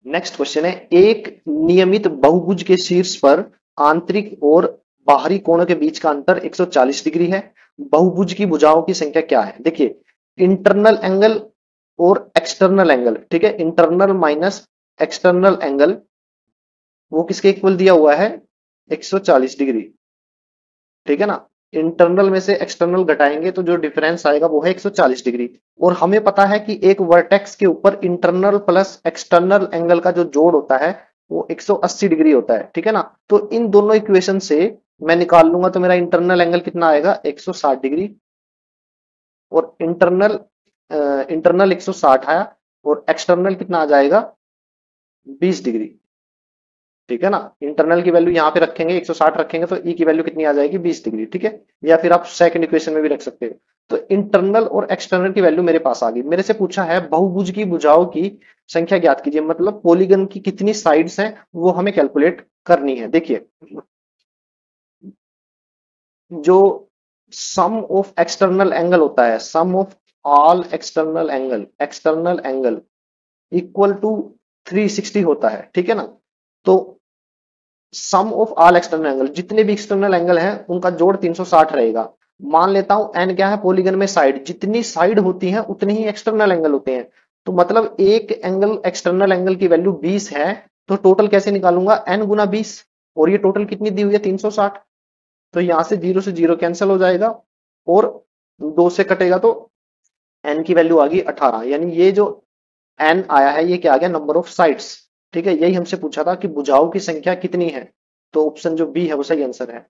Next question है, एक नियमित बहुभुज के शीर्ष पर आंतरिक और बाहरी कोणों के बीच का अंतर 140 डिग्री है। बहुभुज की भुजाओं की संख्या क्या है? देखिए, इंटरनल एंगल और एक्सटर्नल एंगल, ठीक है, इंटरनल माइनस एक्सटर्नल एंगल वो किसके इक्वल दिया हुआ है? 140 डिग्री, ठीक है ना। इंटरनल में से एक्सटर्नल घटाएंगे तो जो डिफरेंस आएगा वो है 140 डिग्री। और हमें पता है कि एक वर्टेक्स के ऊपर इंटरनल प्लस एक्सटर्नल एंगल का जो जोड़ होता है वो 180 डिग्री होता है, ठीक है ना। तो इन दोनों इक्वेशन से मैं निकाल लूंगा तो मेरा इंटरनल एंगल कितना आएगा? 160 डिग्री। और इंटरनल 160 आया और एक्सटर्नल कितना आ जाएगा? 20 डिग्री, ठीक है ना। इंटरनल की वैल्यू यहाँ पे रखेंगे 160 रखेंगे तो ई की वैल्यू कितनी आ जाएगी? 20 डिग्री, ठीक है। या फिर आप सेकंड इक्वेशन में भी रख सकते हो। तो इंटरनल और एक्सटर्नल की वैल्यू मेरे पास आ गई। मेरे से पूछा है बहुभुज की भुजाओं की संख्या ज्ञात कीजिए, मतलब पॉलीगन की कितनी साइड्स हैं वो हमें कैलकुलेट करनी है। देखिए, जो सम ऑफ एक्सटर्नल एंगल होता है, sum of all external angle equal to 360 होता है, ठीक है ना। तो sum of all external angle, जितने भी एक्सटर्नल एंगल हैं उनका जोड़ 360 रहेगा। मान लेता हूं एन क्या है? पॉलीगन में साइड, जितनी साइड होती है उतने ही एक्सटर्नल एंगल होते हैं। तो मतलब एक एंगल एक्सटर्नल एंगल की वैल्यू 20 है, तो टोटल कैसे निकालूंगा? एन गुना 20। और ये टोटल कितनी दी हुई है? 360। तो यहां से जीरो से जीरो कैंसिल हो जाएगा और दो से कटेगा तो एन की वैल्यू आ गई 18। यानी ये जो एन आया है ये क्या आ गया? नंबर ऑफ साइड्स, ठीक है। यही हमसे पूछा था कि भुजाओं की संख्या कितनी है, तो ऑप्शन जो बी है वो सही आंसर है।